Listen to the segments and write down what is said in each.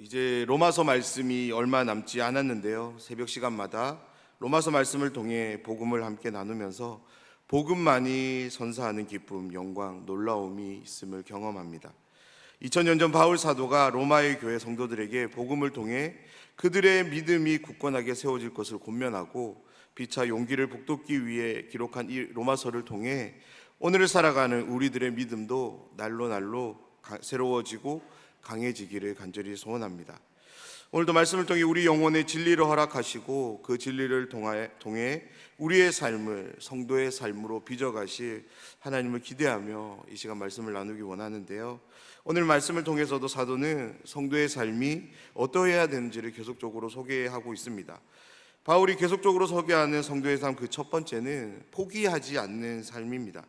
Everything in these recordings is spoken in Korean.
이제 로마서 말씀이 얼마 남지 않았는데요. 새벽 시간마다 로마서 말씀을 통해 복음을 함께 나누면서 복음만이 선사하는 기쁨, 영광, 놀라움이 있음을 경험합니다. 2000년 전 바울 사도가 로마의 교회 성도들에게 복음을 통해 그들의 믿음이 굳건하게 세워질 것을 권면하고 피차 용기를 북돋기 위해 기록한 이 로마서를 통해 오늘을 살아가는 우리들의 믿음도 날로 새로워지고 강해지기를 간절히 소원합니다. 오늘도 말씀을 통해 우리 영혼의 진리를 허락하시고 그 진리를 통해 우리의 삶을 성도의 삶으로 빚어가실 하나님을 기대하며 이 시간 말씀을 나누기 원하는데요. 오늘 말씀을 통해서도 사도는 성도의 삶이 어떠해야 되는지를 계속적으로 소개하고 있습니다. 바울이 계속적으로 소개하는 성도의 삶 그 첫 번째는 포기하지 않는 삶입니다.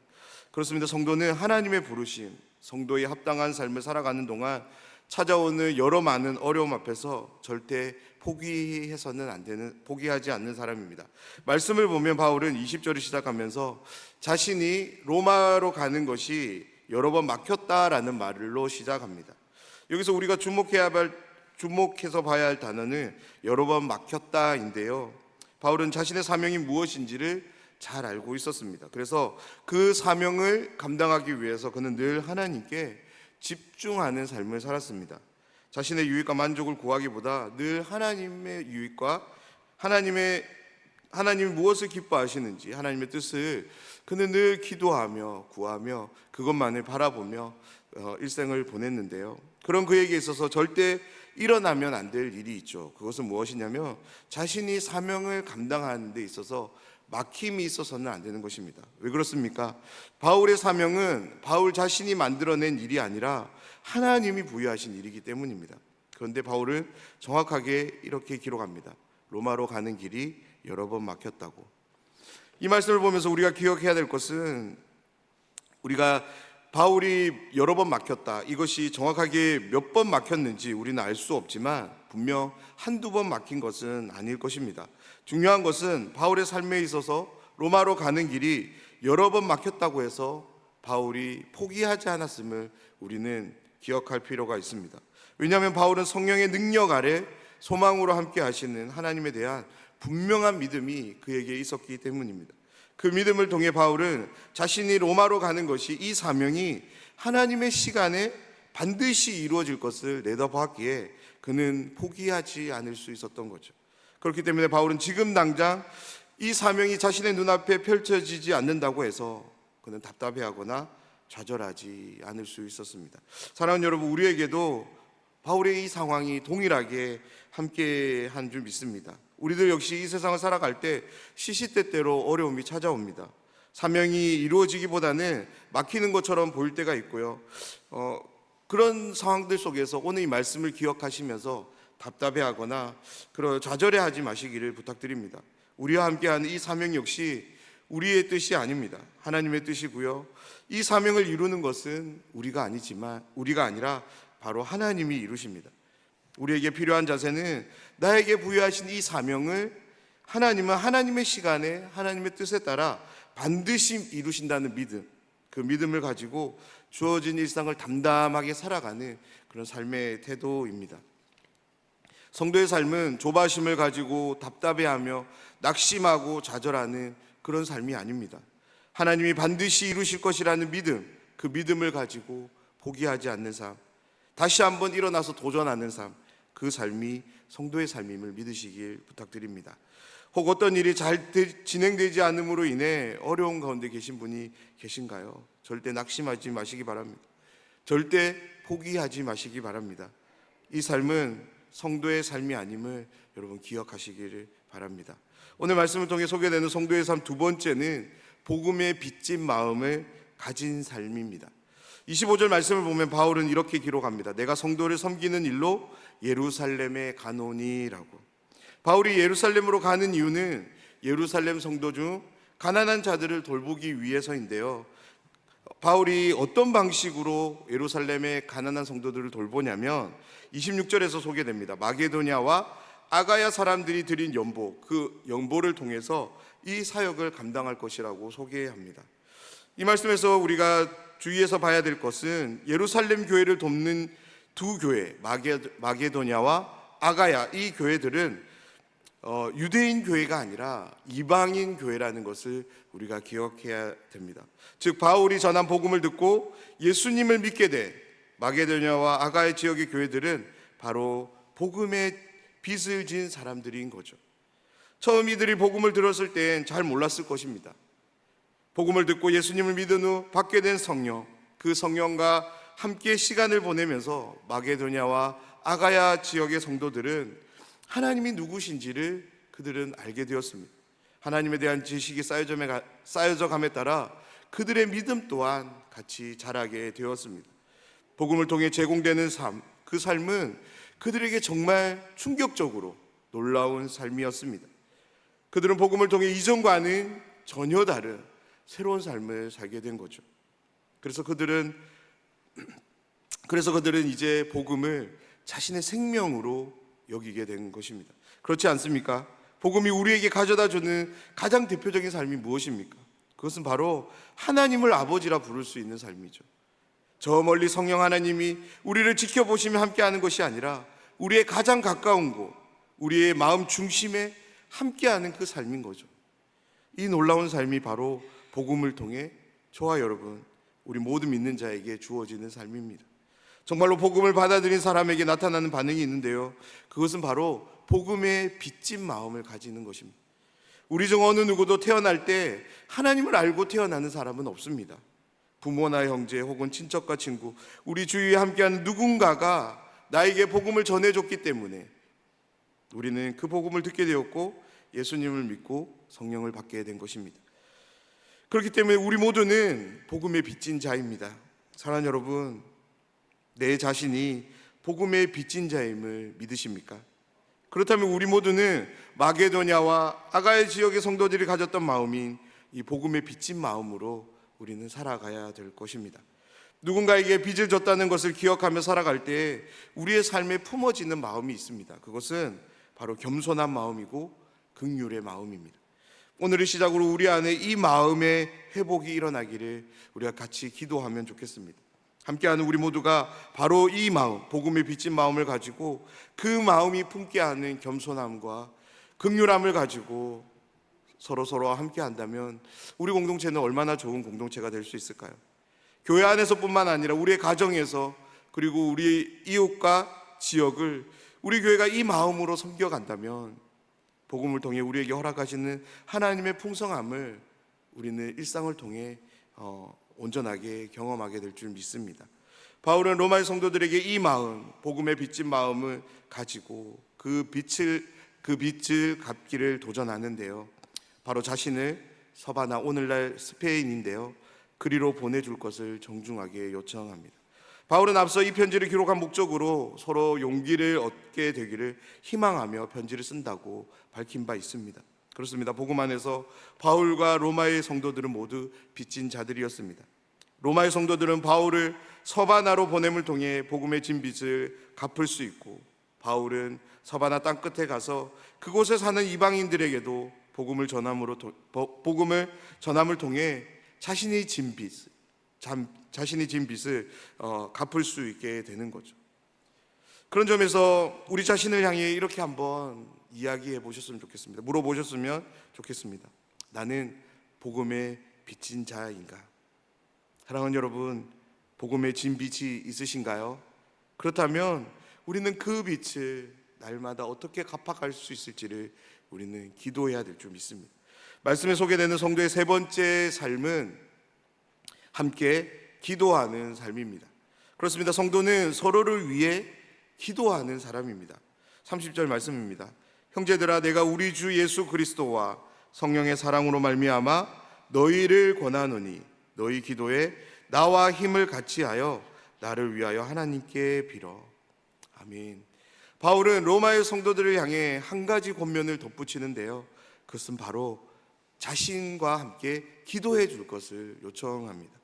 그렇습니다. 성도는 하나님의 부르심, 성도의 합당한 삶을 살아가는 동안 찾아오는 여러 많은 어려움 앞에서 절대 포기하지 않는 사람입니다. 말씀을 보면 바울은 20절을 시작하면서 자신이 로마로 가는 것이 여러 번 막혔다라는 말로 시작합니다. 여기서 우리가 주목해서 봐야 할 단어는 여러 번 막혔다인데요. 바울은 자신의 사명이 무엇인지를 잘 알고 있었습니다. 그래서 그 사명을 감당하기 위해서 그는 늘 하나님께 집중하는 삶을 살았습니다. 자신의 유익과 만족을 구하기보다 늘 하나님의 유익과 하나님이 무엇을 기뻐하시는지 하나님의 뜻을 그는 늘 기도하며 구하며 그것만을 바라보며 일생을 보냈는데요. 그런 그에게 있어서 절대 일어나면 안 될 일이 있죠. 그것은 무엇이냐면 자신이 사명을 감당하는 데 있어서 막힘이 있어서는 안 되는 것입니다. 왜 그렇습니까? 바울의 사명은 바울 자신이 만들어낸 일이 아니라 하나님이 부여하신 일이기 때문입니다. 그런데 바울은 정확하게 이렇게 기록합니다. 로마로 가는 길이 여러 번 막혔다고. 이 말씀을 보면서 우리가 기억해야 될 것은 우리가 바울이 여러 번 막혔다, 이것이 정확하게 몇 번 막혔는지 우리는 알 수 없지만 분명 한두 번 막힌 것은 아닐 것입니다. 중요한 것은 바울의 삶에 있어서 로마로 가는 길이 여러 번 막혔다고 해서 바울이 포기하지 않았음을 우리는 기억할 필요가 있습니다. 왜냐하면 바울은 성령의 능력 아래 소망으로 함께 하시는 하나님에 대한 분명한 믿음이 그에게 있었기 때문입니다. 그 믿음을 통해 바울은 자신이 로마로 가는 것이, 이 사명이 하나님의 시간에 반드시 이루어질 것을 내다보았기에 그는 포기하지 않을 수 있었던 거죠. 그렇기 때문에 바울은 지금 당장 이 사명이 자신의 눈앞에 펼쳐지지 않는다고 해서 그는 답답해하거나 좌절하지 않을 수 있었습니다. 사랑하는 여러분, 우리에게도 바울의 이 상황이 동일하게 함께한 줄 믿습니다. 우리들 역시 이 세상을 살아갈 때 시시때때로 어려움이 찾아옵니다. 사명이 이루어지기보다는 막히는 것처럼 보일 때가 있고요. 그런 상황들 속에서 오늘 이 말씀을 기억하시면서 답답해하거나 좌절해하지 마시기를 부탁드립니다. 우리와 함께하는 이 사명 역시 우리의 뜻이 아닙니다. 하나님의 뜻이고요. 이 사명을 이루는 것은 우리가 아니라 바로 하나님이 이루십니다. 우리에게 필요한 자세는 나에게 부여하신 이 사명을 하나님은 하나님의 시간에 하나님의 뜻에 따라 반드시 이루신다는 믿음, 그 믿음을 가지고 주어진 일상을 담담하게 살아가는 그런 삶의 태도입니다. 성도의 삶은 조바심을 가지고 답답해하며 낙심하고 좌절하는 그런 삶이 아닙니다. 하나님이 반드시 이루실 것이라는 믿음, 그 믿음을 가지고 포기하지 않는 삶, 다시 한번 일어나서 도전하는 삶, 그 삶이 성도의 삶임을 믿으시길 부탁드립니다. 혹 어떤 일이 잘 진행되지 않음으로 인해 어려운 가운데 계신 분이 계신가요? 절대 낙심하지 마시기 바랍니다. 절대 포기하지 마시기 바랍니다. 이 삶은 성도의 삶이 아님을 여러분 기억하시기를 바랍니다. 오늘 말씀을 통해 소개되는 성도의 삶 두 번째는 복음에 빚진 마음을 가진 삶입니다. 25절 말씀을 보면 바울은 이렇게 기록합니다. 내가 성도를 섬기는 일로 예루살렘에 가노니라고. 바울이 예루살렘으로 가는 이유는 예루살렘 성도 중 가난한 자들을 돌보기 위해서인데요. 바울이 어떤 방식으로 예루살렘의 가난한 성도들을 돌보냐면 26절에서 소개됩니다. 마게도냐와 아가야 사람들이 드린 연보, 그 연보를 통해서 이 사역을 감당할 것이라고 소개합니다. 이 말씀에서 우리가 주의해서 봐야 될 것은 예루살렘 교회를 돕는 두 교회 마게도냐와 아가야, 이 교회들은 유대인 교회가 아니라 이방인 교회라는 것을 우리가 기억해야 됩니다. 즉 바울이 전한 복음을 듣고 예수님을 믿게 된 마게도냐와 아가야 지역의 교회들은 바로 복음의 빚을 진 사람들인 거죠. 처음 이들이 복음을 들었을 땐 잘 몰랐을 것입니다. 복음을 듣고 예수님을 믿은 후 받게 된 성령, 그 성령과 함께 시간을 보내면서 마게도냐와 아가야 지역의 성도들은 하나님이 누구신지를 그들은 알게 되었습니다. 하나님에 대한 지식이 쌓여져 감에 따라 그들의 믿음 또한 같이 자라게 되었습니다. 복음을 통해 제공되는 삶, 그 삶은 그들에게 정말 충격적으로 놀라운 삶이었습니다. 그들은 복음을 통해 이전과는 전혀 다른 새로운 삶을 살게 된 거죠. 그래서 그들은 이제 복음을 자신의 생명으로 여기게 된 것입니다. 그렇지 않습니까? 복음이 우리에게 가져다 주는 가장 대표적인 삶이 무엇입니까? 그것은 바로 하나님을 아버지라 부를 수 있는 삶이죠. 저 멀리 성령 하나님이 우리를 지켜보시며 함께하는 것이 아니라 우리의 가장 가까운 곳, 우리의 마음 중심에 함께하는 그 삶인 거죠. 이 놀라운 삶이 바로 복음을 통해 저와 여러분, 우리 모든 믿는 자에게 주어지는 삶입니다. 정말로 복음을 받아들인 사람에게 나타나는 반응이 있는데요, 그것은 바로 복음의 빚진 마음을 가지는 것입니다. 우리 중 어느 누구도 태어날 때 하나님을 알고 태어나는 사람은 없습니다. 부모나 형제 혹은 친척과 친구, 우리 주위에 함께하는 누군가가 나에게 복음을 전해줬기 때문에 우리는 그 복음을 듣게 되었고 예수님을 믿고 성령을 받게 된 것입니다. 그렇기 때문에 우리 모두는 복음의 빚진 자입니다. 사랑하는 여러분, 내 자신이 복음의 빚진 자임을 믿으십니까? 그렇다면 우리 모두는 마게도냐와 아가야 지역의 성도들이 가졌던 마음인 이 복음의 빚진 마음으로 우리는 살아가야 될 것입니다. 누군가에게 빚을 졌다는 것을 기억하며 살아갈 때 우리의 삶에 품어지는 마음이 있습니다. 그것은 바로 겸손한 마음이고 긍휼의 마음입니다. 오늘을 시작으로 우리 안에 이 마음의 회복이 일어나기를 우리가 같이 기도하면 좋겠습니다. 함께하는 우리 모두가 바로 이 마음, 복음의 빚진 마음을 가지고 그 마음이 품게 하는 겸손함과 긍휼함을 가지고 서로서로 함께 한다면 우리 공동체는 얼마나 좋은 공동체가 될 수 있을까요? 교회 안에서뿐만 아니라 우리의 가정에서, 그리고 우리 이웃과 지역을 우리 교회가 이 마음으로 섬겨간다면 복음을 통해 우리에게 허락하시는 하나님의 풍성함을 우리는 일상을 통해 온전하게 경험하게 될 줄 믿습니다. 바울은 로마의 성도들에게 이 마음, 복음의 빚진 마음을 가지고 그 빚을 갚기를 도전하는데요, 바로 자신을 서바나, 오늘날 스페인인데요, 그리로 보내줄 것을 정중하게 요청합니다. 바울은 앞서 이 편지를 기록한 목적으로 서로 용기를 얻게 되기를 희망하며 편지를 쓴다고 밝힌 바 있습니다. 그렇습니다. 복음 안에서 바울과 로마의 성도들은 모두 빚진 자들이었습니다. 로마의 성도들은 바울을 서바나로 보냄을 통해 복음의 진 빚을 갚을 수 있고, 바울은 서바나 땅 끝에 가서 그곳에 사는 이방인들에게도 복음을 전함을 통해 자신이 진 빚을 갚을 수 있게 되는 거죠. 그런 점에서 우리 자신을 향해 이렇게 한번 이야기해 보셨으면 좋겠습니다. 물어보셨으면 좋겠습니다. 나는 복음의 빚진 자인가? 사랑하는 여러분, 복음의 진 빚이 있으신가요? 그렇다면 우리는 그 빚을 날마다 어떻게 갚아갈 수 있을지를 우리는 기도해야 될 줄 믿습니다. 말씀에 소개되는 성도의 세 번째 삶은 함께 기도하는 삶입니다. 그렇습니다. 성도는 서로를 위해 기도하는 사람입니다. 30절 말씀입니다. 형제들아, 내가 우리 주 예수 그리스도와 성령의 사랑으로 말미암아 너희를 권하노니 너희 기도에 나와 힘을 같이 하여 나를 위하여 하나님께 빌어. 아멘. 바울은 로마의 성도들을 향해 한 가지 권면을 덧붙이는데요, 그것은 바로 자신과 함께 기도해 줄 것을 요청합니다.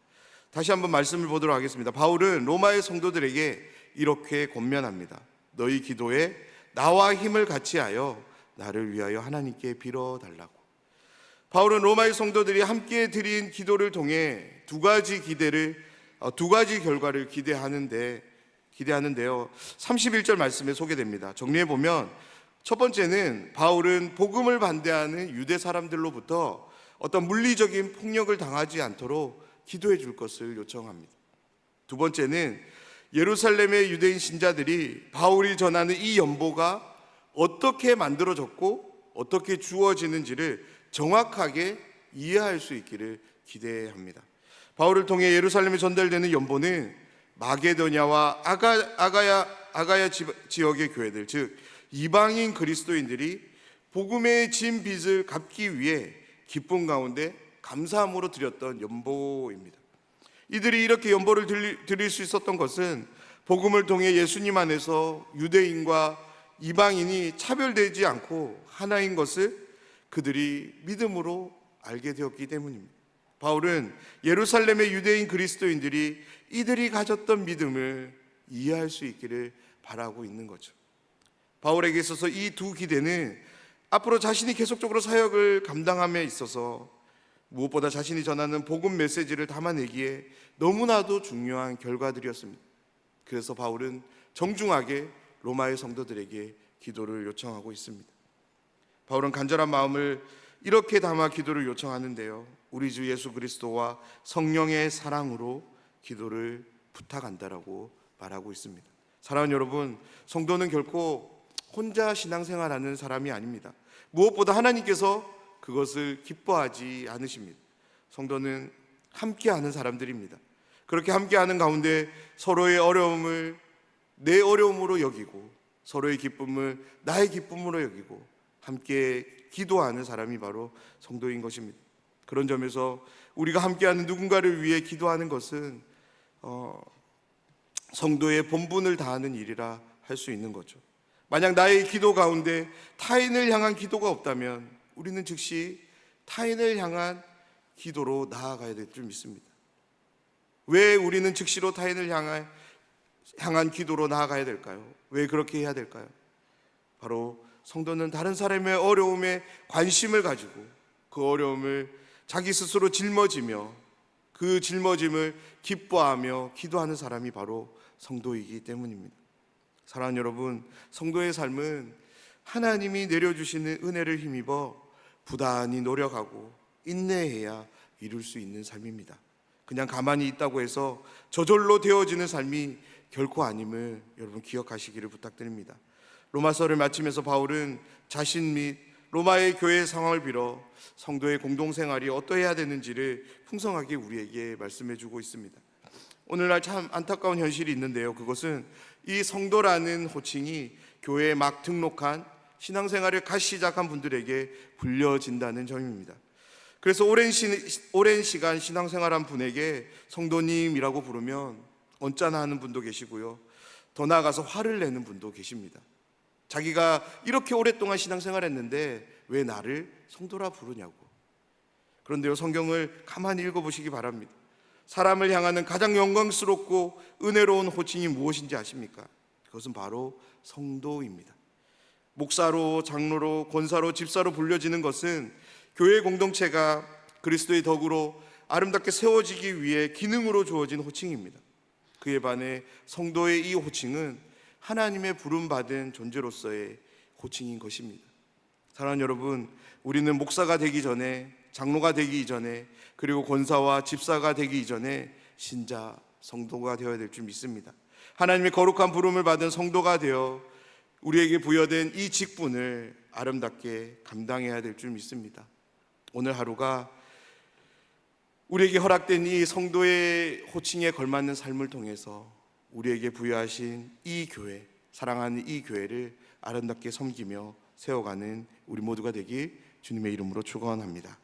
다시 한번 말씀을 보도록 하겠습니다. 바울은 로마의 성도들에게 이렇게 권면합니다. 너희 기도에 나와 힘을 같이 하여 나를 위하여 하나님께 빌어달라고. 바울은 로마의 성도들이 함께 드린 기도를 통해 두 가지 결과를 기대하는데, 기대하는데요. 31절 말씀에 소개됩니다. 정리해 보면 첫 번째는 바울은 복음을 반대하는 유대 사람들로부터 어떤 물리적인 폭력을 당하지 않도록 기도해 줄 것을 요청합니다. 두 번째는 예루살렘의 유대인 신자들이 바울이 전하는 이 연보가 어떻게 만들어졌고 어떻게 주어지는지를 정확하게 이해할 수 있기를 기대합니다. 바울을 통해 예루살렘에 전달되는 연보는 마게도냐와 아가야 지역의 교회들, 즉 이방인 그리스도인들이 복음의 진 빚을 갚기 위해 기쁨 가운데 감사함으로 드렸던 연보입니다. 이들이 이렇게 연보를 드릴 수 있었던 것은 복음을 통해 예수님 안에서 유대인과 이방인이 차별되지 않고 하나인 것을 그들이 믿음으로 알게 되었기 때문입니다. 바울은 예루살렘의 유대인 그리스도인들이 이들이 가졌던 믿음을 이해할 수 있기를 바라고 있는 거죠. 바울에게 있어서 이 두 기대는 앞으로 자신이 계속적으로 사역을 감당함에 있어서 무엇보다 자신이 전하는 복음 메시지를 담아내기에 너무나도 중요한 결과들이었습니다. 그래서 바울은 정중하게 로마의 성도들에게 기도를 요청하고 있습니다. 바울은 간절한 마음을 이렇게 담아 기도를 요청하는데요. 우리 주 예수 그리스도와 성령의 사랑으로 기도를 부탁한다라고 말하고 있습니다. 사랑하는 여러분, 성도는 결코 혼자 신앙생활하는 사람이 아닙니다. 무엇보다 하나님께서 그것을 기뻐하지 않으십니다. 성도는 함께하는 사람들입니다. 그렇게 함께하는 가운데 서로의 어려움을 내 어려움으로 여기고 서로의 기쁨을 나의 기쁨으로 여기고 함께 기도하는 사람이 바로 성도인 것입니다. 그런 점에서 우리가 함께하는 누군가를 위해 기도하는 것은 성도의 본분을 다하는 일이라 할 수 있는 거죠. 만약 나의 기도 가운데 타인을 향한 기도가 없다면 우리는 즉시 타인을 향한 기도로 나아가야 될 줄 믿습니다. 왜 우리는 즉시로 타인을 향한 기도로 나아가야 될까요? 왜 그렇게 해야 될까요? 바로 성도는 다른 사람의 어려움에 관심을 가지고 그 어려움을 자기 스스로 짊어지며 그 짊어짐을 기뻐하며 기도하는 사람이 바로 성도이기 때문입니다. 사랑하는 여러분, 성도의 삶은 하나님이 내려주시는 은혜를 힘입어 부단히 노력하고 인내해야 이룰 수 있는 삶입니다. 그냥 가만히 있다고 해서 저절로 되어지는 삶이 결코 아님을 여러분 기억하시기를 부탁드립니다. 로마서를 마치면서 바울은 자신 및 로마의 교회의 상황을 빌어 성도의 공동생활이 어떠해야 되는지를 풍성하게 우리에게 말씀해 주고 있습니다. 오늘날 참 안타까운 현실이 있는데요. 그것은 이 성도라는 호칭이 교회에 막 등록한 신앙생활을 갓 시작한 분들에게 불려진다는 점입니다. 그래서 오랜 시간 신앙생활한 분에게 성도님이라고 부르면 언짢아 하는 분도 계시고요. 더 나아가서 화를 내는 분도 계십니다. 자기가 이렇게 오랫동안 신앙생활했는데 왜 나를 성도라 부르냐고. 그런데요, 성경을 가만히 읽어보시기 바랍니다. 사람을 향하는 가장 영광스럽고 은혜로운 호칭이 무엇인지 아십니까? 그것은 바로 성도입니다. 목사로, 장로로, 권사로, 집사로 불려지는 것은 교회 공동체가 그리스도의 덕으로 아름답게 세워지기 위해 기능으로 주어진 호칭입니다. 그에 반해 성도의 이 호칭은 하나님의 부름받은 존재로서의 호칭인 것입니다. 사랑하는 여러분, 우리는 목사가 되기 전에, 장로가 되기 이전에, 그리고 권사와 집사가 되기 이전에 신자, 성도가 되어야 될 줄 믿습니다. 하나님의 거룩한 부름을 받은 성도가 되어 우리에게 부여된 이 직분을 아름답게 감당해야 될 줄 믿습니다. 오늘 하루가 우리에게 허락된 이 성도의 호칭에 걸맞는 삶을 통해서 우리에게 부여하신 이 교회, 사랑하는 이 교회를 아름답게 섬기며 세워가는 우리 모두가 되길 주님의 이름으로 축원합니다.